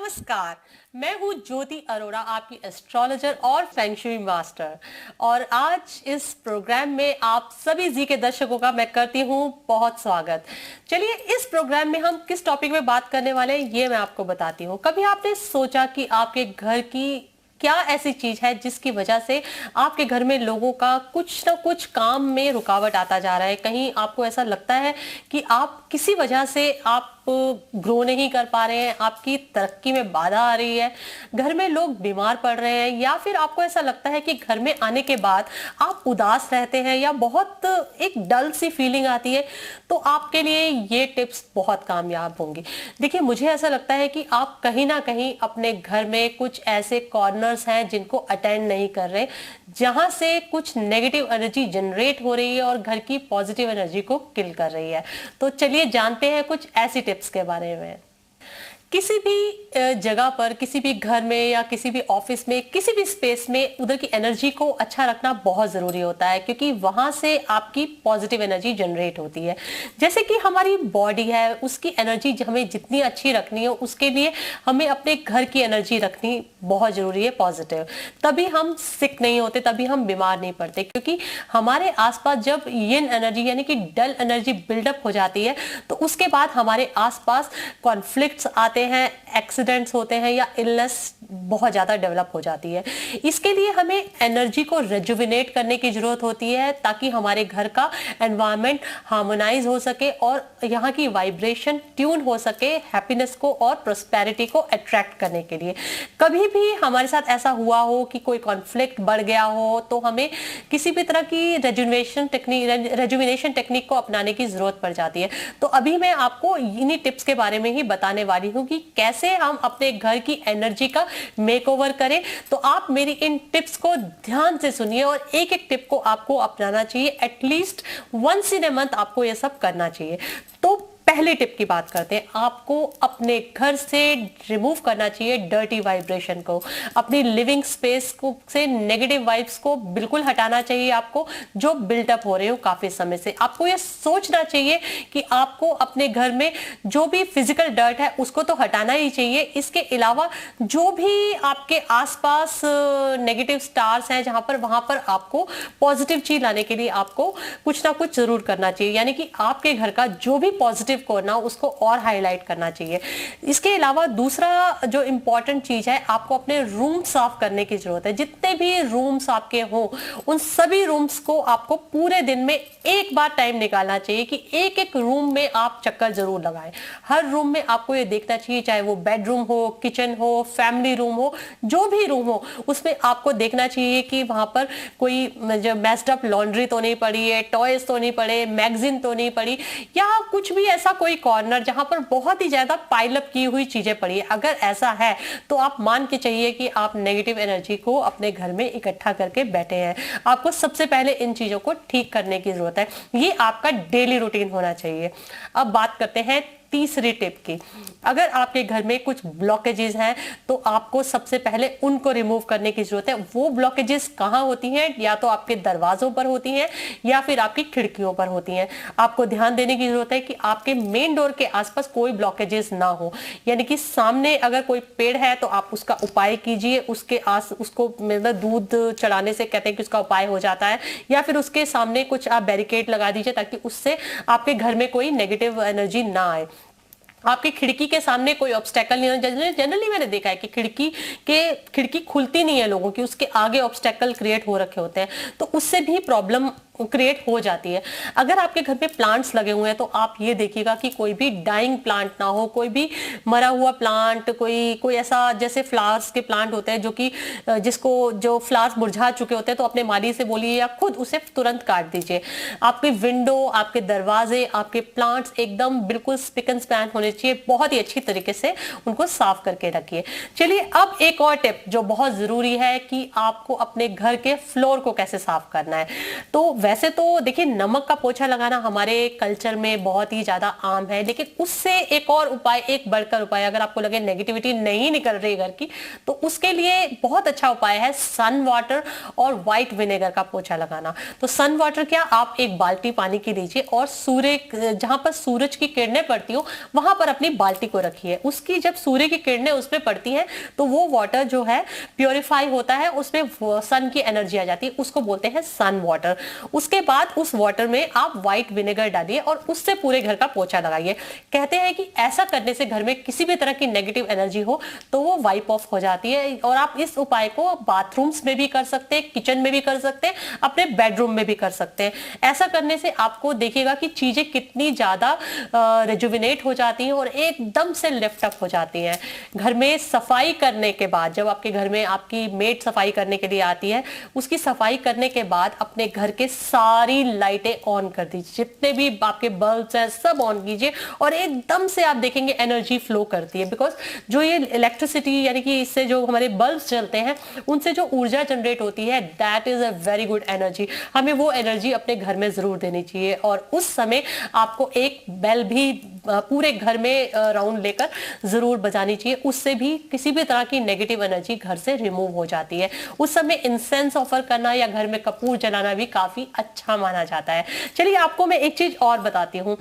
नमस्कार। मैं हूँ ज्योति अरोड़ा, आपकी एस्ट्रोलॉजर और फेंगशुई मास्टर। और आज इस प्रोग्राम में आप सभी जी के दर्शकों का मैं करती हूँ बहुत स्वागत। चलिए, इस प्रोग्राम में हम किस टॉपिक में बात करने वाले हैं ये मैं आपको बताती हूँ। कभी आपने सोचा कि आपके घर की क्या ऐसी चीज है जिसकी वजह से आपके घर में लोगों का कुछ ना कुछ काम में रुकावट आता जा रहा है? कहीं आपको ऐसा लगता है कि आप किसी वजह से आप ग्रो नहीं कर पा रहे हैं, आपकी तरक्की में बाधा आ रही है, घर में लोग बीमार पड़ रहे हैं, या फिर आपको ऐसा लगता है कि घर में आने के बाद आप उदास रहते हैं या बहुत एक डल सी फीलिंग आती है, तो आपके लिए ये टिप्स बहुत कामयाब होंगी। देखिए, मुझे ऐसा लगता है कि आप कहीं ना कहीं अपने घर में कुछ ऐसे कॉर्नर्स हैं जिनको अटेंड नहीं कर रहे, जहां से कुछ नेगेटिव एनर्जी जनरेट हो रही है और घर की पॉजिटिव एनर्जी को किल कर रही है। तो चलिए जानते हैं कुछ ऐसी टिप्स के बारे में। किसी भी जगह पर, किसी भी घर में या किसी भी ऑफिस में, किसी भी स्पेस में उधर की एनर्जी को अच्छा रखना बहुत जरूरी होता है, क्योंकि वहां से आपकी पॉजिटिव एनर्जी जनरेट होती है। जैसे कि हमारी बॉडी है, उसकी एनर्जी हमें जितनी अच्छी रखनी हो, उसके लिए हमें अपने घर की एनर्जी रखनी बहुत जरूरी है पॉजिटिव। तभी हम सिक नहीं होते, तभी हम बीमार नहीं पड़ते, क्योंकि हमारे आसपास जब यिन एनर्जी यानी कि डल एनर्जी बिल्डअप हो जाती है, तो उसके बाद हमारे आसपास कॉन्फ्लिक्ट्स आते हैं, एक्सीडेंट्स होते हैं या इलनेस बहुत ज्यादा डेवलप हो जाती है। इसके लिए हमें एनर्जी को रेजुविनेट करने की जरूरत होती है, ताकि हमारे घर का एनवायरनमेंट हार्मोनाइज हो सके और यहाँ की वाइब्रेशन ट्यून हो सके हैप्पीनेस को और प्रोस्पेरिटी को अट्रैक्ट करने के लिए। कभी भी हमारे साथ ऐसा हुआ हो कि कोई कॉन्फ्लिक्ट बढ़ गया हो, तो हमें किसी भी तरह की रेजुविनेशन टेक्निक को अपनाने की जरूरत पड़ जाती है। तो अभी मैं आपको इन्हीं टिप्स के बारे में ही बताने वाली हूँ कि कैसे हम अपने घर की एनर्जी का मेकओवर करें। तो आप मेरी इन टिप्स को ध्यान से सुनिए और एक एक टिप को आपको अपनाना चाहिए। At least once in a month आपको यह सब करना चाहिए। तो पहले टिप की बात करते हैं। आपको अपने घर से रिमूव करना चाहिए डर्टी वाइब्रेशन को, अपनी लिविंग स्पेस को से नेगेटिव वाइब्स को बिल्कुल हटाना चाहिए आपको, जो बिल्टअप हो रहे हो काफी समय से। आपको यह सोचना चाहिए कि आपको अपने घर में जो भी फिजिकल डर्ट है उसको तो हटाना ही चाहिए। इसके अलावा जो भी आपके आसपास नेगेटिव स्टार्स हैं जहां पर, वहां पर आपको पॉजिटिव चीज लाने के लिए आपको कुछ ना कुछ जरूर करना चाहिए, यानी कि आपके घर का जो भी पॉजिटिव कोना उसको और हाईलाइट करना चाहिए। इसके अलावा दूसरा जो इंपॉर्टेंट चीज है, आपको अपने रूम साफ करने की जरूरत है। जितने भी रूम्स आपके हो, उन सभी रूम्स को आपको पूरे दिन में एक बार टाइम निकालना चाहिए कि एक एक रूम में आप चक्कर जरूर लगाएं। हर रूम में आपको ये देखना चाहिए, चाहे वो बेडरूम हो, किचन हो, फैमिली रूम हो, जो भी रूम हो, उसमें आपको देखना चाहिए कि वहां पर कोई जो मेस्ड अप लॉन्ड्री तो नहीं पड़ी है, टॉयज तो नहीं पड़े, मैगजीन तो नहीं पड़ी, या कुछ भी ऐसा कोई कॉर्नर जहां पर बहुत ही ज्यादा पाइलअप की हुई चीजें पड़ी है। अगर ऐसा है तो आप मान के चाहिए कि आप नेगेटिव एनर्जी को अपने घर में इकट्ठा करके बैठे हैं। आपको सबसे पहले इन चीजों को ठीक करने की जरूरत है। ये आपका डेली रूटीन होना चाहिए। अब बात करते हैं तीसरी टिप की। अगर आपके घर में कुछ ब्लॉकेजेस हैं तो आपको सबसे पहले उनको रिमूव करने की जरूरत है। वो ब्लॉकेजेस कहाँ होती हैं? या तो आपके दरवाजों पर होती हैं या फिर आपकी खिड़कियों पर होती हैं। आपको ध्यान देने की जरूरत है कि आपके मेन डोर के आसपास कोई ब्लॉकेजेस ना हो, यानी कि सामने अगर कोई पेड़ है तो आप उसका उपाय कीजिए। उसको मतलब दूध चढ़ाने से कहते हैं कि उसका उपाय हो जाता है, या फिर उसके सामने कुछ आप बैरिकेड लगा दीजिए ताकि उससे आपके घर में कोई नेगेटिव एनर्जी ना आए। आपकी खिड़की के सामने कोई ऑब्स्टेकल नहीं है। जनरली मैंने देखा है कि खिड़की खुलती नहीं है लोगों की, उसके आगे ऑब्स्टेकल क्रिएट हो रखे होते हैं, तो उससे भी प्रॉब्लम क्रिएट हो जाती है। अगर आपके घर पे प्लांट्स लगे हुए हैं तो आप ये देखिएगा कि कोई भी डाइंग प्लांट ना हो, कोई भी मरा हुआ प्लांट, कोई ऐसा, जैसे फ्लावर्स के प्लांट होते हैं जो फ्लावर्स मुरझा चुके होते हैं, तो अपने माली से बोलिए या खुद उसे तुरंत काट दीजिए। आपके विंडो, आपके दरवाजे, आपके प्लांट्स एकदम बिल्कुल स्पिक एंड स्पैन होने चाहिए। बहुत ही अच्छी तरीके से उनको साफ करके रखिए। चलिए, अब एक और टिप जो बहुत जरूरी है कि आपको अपने घर के फ्लोर को कैसे साफ करना है। तो वैसे तो देखिए नमक का पोछा लगाना हमारे कल्चर में बहुत ही ज्यादा आम है, लेकिन उससे एक और उपाय, एक बढ़कर उपाय, अगर आपको लगे नेगेटिविटी नहीं निकल रही घर की, तो उसके लिए बहुत अच्छा उपाय है सन वाटर और व्हाइट विनेगर का पोछा लगाना। तो सन वाटर क्या, आप एक बाल्टी पानी की लीजिए और सूर्य, जहां पर सूरज की किरणें पड़ती हो वहां पर अपनी बाल्टी को रखिए। उसकी जब सूर्य की किरणें उस पर पड़ती हैं तो वो वाटर जो है प्योरीफाई होता है, उसमें सन की एनर्जी आ जाती है, उसको बोलते हैं सन वाटर। उसके बाद उस वाटर में आप व्हाइट विनेगर डालिए और उससे पूरे घर का पोछा लगाइए। कहते हैं कि ऐसा करने से घर में किसी भी तरह की नेगेटिव एनर्जी हो तो वो वाइप ऑफ हो जाती है। और आप इस उपाय को बाथरूम्स में भी कर सकते हैं, किचन में भी कर सकते हैं, अपने बेडरूम में भी कर सकते हैं। ऐसा करने से आपको देखिएगा कि चीजें कितनी ज्यादा रिजुविनेट हो जाती हैं और एकदम से लिफ्ट अप हो जाती हैं। घर में सफाई करने के बाद, जब आपके घर में आपकी मेड सफाई करने के लिए आती है, उसकी सफाई करने के बाद अपने घर के सारी लाइटें ऑन कर दीजिए, जितने भी आपके बल्ब्स हैं सब ऑन कीजिए और एकदम से आप देखेंगे एनर्जी फ्लो करती है। बिकॉज जो ये इलेक्ट्रिसिटी यानी कि इससे जो हमारे बल्ब्स चलते हैं उनसे जो ऊर्जा जनरेट होती है, that is a very good energy. हमें वो एनर्जी अपने घर में जरूर देनी चाहिए। और उस समय आपको एक बेल भी पूरे घर में राउंड लेकर जरूर बजानी चाहिए, उससे भी किसी भी तरह की नेगेटिव एनर्जी घर से रिमूव हो जाती है। उस समय इंसेंस ऑफर करना या घर में कपूर जलाना भी काफी अच्छा माना जाता है। चलिए आपको मैं एक चीज और बताती हूँ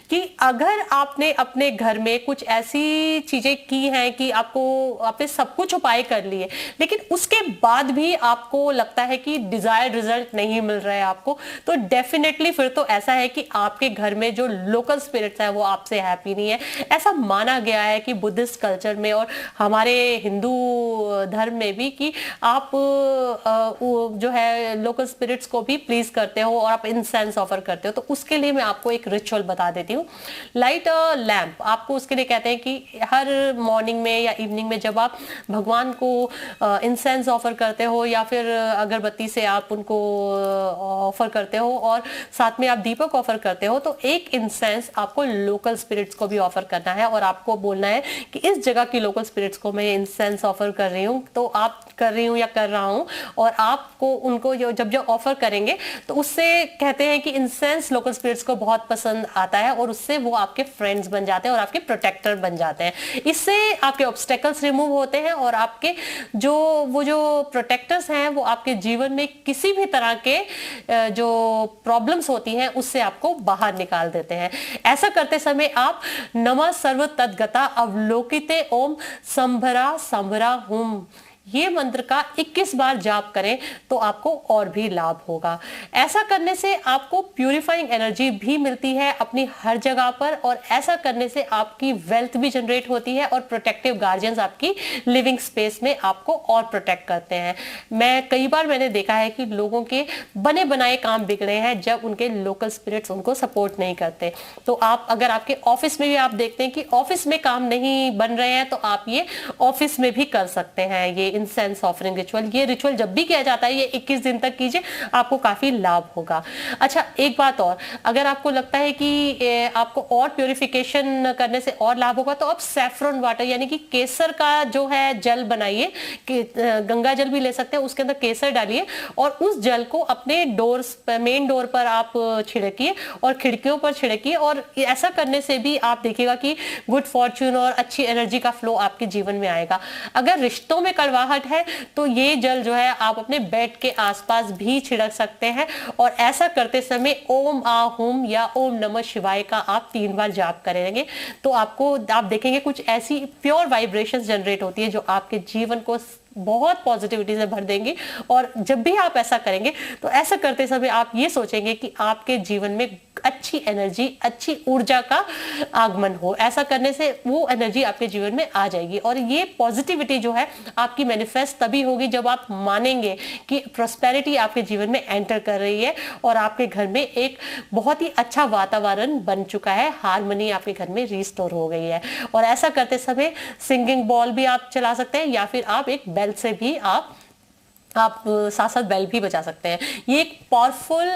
कि अगर आपने अपने घर में कुछ ऐसी चीजें की हैं कि आपने सब कुछ उपाय कर लिए, लेकिन उसके बाद भी आपको लगता है कि डिजायर्ड रिजल्ट नहीं मिल रहा है आपको, तो डेफिनेटली फिर तो ऐसा है कि आपके घर में जो लोकल स्पिरिट्स है वो आपसे हैप्पी नहीं है। ऐसा माना गया है कि बुद्धिस्ट कल्चर में और हमारे हिंदू धर्म में भी कि आप जो है लोकल स्पिरिट्स को भी प्लीज करते हो और आप इंसेंस ऑफर करते हो। तो उसके लिए मैं आपको एक रिचुअल बता देती हूँ। लाइट अ लैंप, आपको उसके लिए कहते हैं कि हर मॉर्निंग में या इवनिंग में जब आप भगवान को इंसेंस ऑफर करते हो या फिर अगरबत्ती से आप उनको ऑफर करते हो और साथ में आप दीपक ऑफर करते हो, तो एक इंसेंस आपको लोकल स्पिरिट्स को भी ऑफर करना है और आपको बोलना है कि इस जगह की लोकल स्पिरिट्स को मैं इंसेंस ऑफर कर रही हूँ, तो आप कर रही हूँ या कर रहा हूँ। और आपको उनको जब ऑफर करेंगे तो उससे कहते हैं कि इंसेंस लोकल स्पिरिट्स को बहुत पसंद आता है और उससे वो आपके फ्रेंड्स बन जाते हैं और आपके प्रोटेक्टर बन जाते हैं। इससे आपके ऑब्स्टेकल्स रिमूव होते हैं और आपके जो प्रोटेक्टर्स हैं वो आपके जीवन में किसी भी तरह के जो प्रॉब्लम्स होती हैं उससे आपको बाहर निकाल देते हैं। ऐसा करते समय आप नमः सर्व तद्गता अवलोकिते ओम संभरा संभरा हुम, ये मंत्र का 21 बार जाप करें तो आपको और भी लाभ होगा। ऐसा करने से आपको प्यूरिफाइंग एनर्जी भी मिलती है अपनी हर जगह पर और ऐसा करने से आपकी वेल्थ भी जनरेट होती है और प्रोटेक्टिव गार्जियंस आपकी लिविंग स्पेस में आपको और प्रोटेक्ट करते हैं। कई बार मैंने देखा है कि लोगों के बने बनाए काम बिगड़े हैं जब उनके लोकल स्पिरिट्स उनको सपोर्ट नहीं करते। तो आप अगर आपके ऑफिस में भी आप देखते हैं कि ऑफिस में काम नहीं बन रहे हैं तो आप ये ऑफिस में भी कर सकते हैं। ये इंसेंस ऑफरिंग रिचुअल, ये रिचुअल जब भी किया जाता है ये 21 दिन तक कीजिए, आपको काफी लाभ होगा। अच्छा एक बात और, अगर आपको लगता है कि आपको और प्योरिफिकेशन करने से और लाभ होगा तो आप सैफरन वाटर यानी कि केसर का जो है जल बनाइए, कि गंगा जल भी ले सकते हैं, उसके अंदर केसर डालिए और उस जल को अपने मेन डोर पर आप छिड़किए और खिड़कियों पर छिड़किए। और ऐसा करने से भी आप देखिएगा कि गुड फॉर्च्यून और अच्छी एनर्जी का फ्लो आपके जीवन में आएगा। अगर रिश्तों में कड़वाहट है तो ये जल जो है आप अपने बेड के आसपास भी छिड़क सकते हैं और ऐसा करते समय ओम आ हुम या ओम नमः शिवाय का आप 3 बार जाप करेंगे तो आप देखेंगे कुछ ऐसी प्योर वाइब्रेशंस जनरेट होती है जो आपके जीवन को बहुत पॉजिटिविटी से भर देंगी। और जब भी आप ऐसा करेंगे तो ऐसा करते समय आप ये सोचेंगे कि आपके जीवन में अच्छी एनर्जी, अच्छी ऊर्जा का आगमन हो। ऐसा करने से वो एनर्जी आपके जीवन में आ जाएगी और ये पॉजिटिविटी जो है आपकी मैनिफेस्ट तभी होगी जब आप मानेंगे कि प्रॉस्पेरिटी आपके जीवन में एंटर कर रही है और आपके घर में एक बहुत ही अच्छा वातावरण बन चुका है, हार्मनी आपके घर में रिस्टोर हो गई है। और ऐसा करते समय सिंगिंग बॉल भी आप चला सकते हैं या फिर आप एक बेल से भी आप आप साथ साथ बेल भी बजा सकते हैं। ये एक पावरफुल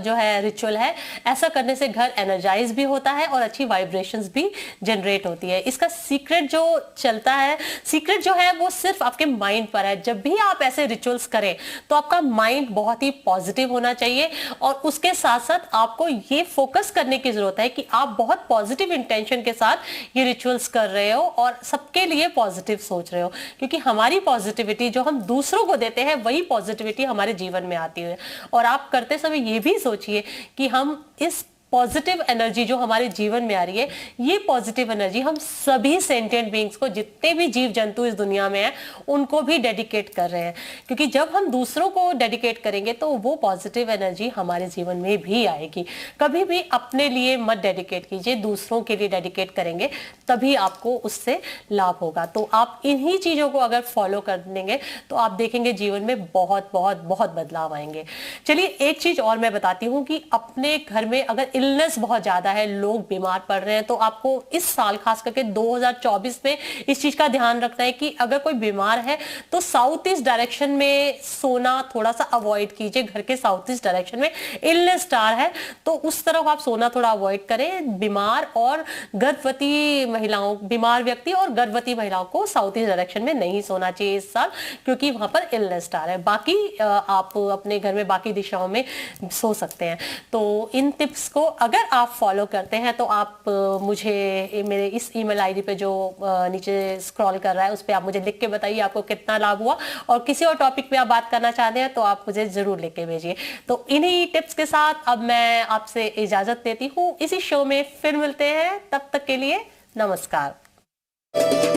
जो है रिचुअल है। ऐसा करने से घर एनर्जाइज भी होता है और अच्छी वाइब्रेशंस भी जनरेट होती है। इसका सीक्रेट जो चलता है, सीक्रेट जो है वो सिर्फ आपके माइंड पर है। जब भी आप ऐसे रिचुअल्स करें तो आपका माइंड बहुत ही पॉजिटिव होना चाहिए और उसके साथ साथ आपको ये फोकस करने की जरूरत है कि आप बहुत पॉजिटिव इंटेंशन के साथ ये रिचुअल्स कर रहे हो और सबके लिए पॉजिटिव सोच रहे हो, क्योंकि हमारी पॉजिटिविटी जो हम दूसरों को देते हैं वही पॉजिटिविटी हमारे जीवन में आती है। और आप करते समय ये भी सोचिए कि हम इस पॉजिटिव एनर्जी जो हमारे जीवन में आ रही है, ये पॉजिटिव एनर्जी हम सभी सेंटिएंट बीइंग्स को, जितने भी जीव जंतु इस दुनिया में हैं, उनको भी डेडिकेट कर रहे हैं। क्योंकि जब हम दूसरों को डेडिकेट करेंगे तो वो पॉजिटिव एनर्जी हमारे जीवन में भी आएगी। कभी भी अपने लिए मत डेडिकेट कीजिए, दूसरों के लिए डेडिकेट करेंगे तभी आपको उससे लाभ होगा। तो आप इन्हीं चीजों को अगर फॉलो कर लेंगे तो आप देखेंगे जीवन में बहुत बहुत बहुत बदलाव आएंगे। चलिए एक चीज और मैं बताती हूँ कि अपने घर में अगर इलनेस बहुत ज्यादा है, लोग बीमार पड़ रहे हैं, तो आपको इस साल खास करके 2024 में इस चीज का ध्यान रखना है कि अगर कोई बीमार है तो साउथ ईस्ट डायरेक्शन में सोना थोड़ा सा अवॉइड कीजिए। घर के साउथ ईस्ट डायरेक्शन में इलनेस स्टार है तो उस तरफ आप सोना थोड़ा अवॉइड करें। बीमार और गर्भवती महिलाओं, बीमार व्यक्ति और गर्भवती महिलाओं को साउथ ईस्ट डायरेक्शन में नहीं सोना चाहिए इस साल, क्योंकि वहां पर इलनेस स्टार है। बाकी आप अपने घर में बाकी दिशाओं में सो सकते हैं। तो इन टिप्स को अगर आप फॉलो करते हैं तो आप मुझे मेरे इस ईमेल आईडी पे जो नीचे स्क्रॉल कर रहा है उस पे आप मुझे लिख के बताइए आपको कितना लाभ हुआ, और किसी और टॉपिक पे आप बात करना चाहते हैं तो आप मुझे जरूर लिख के भेजिए। तो इन्हीं टिप्स के साथ अब मैं आपसे इजाजत लेती हूँ। इसी शो में फिर मिलते हैं, तब तक के लिए नमस्कार।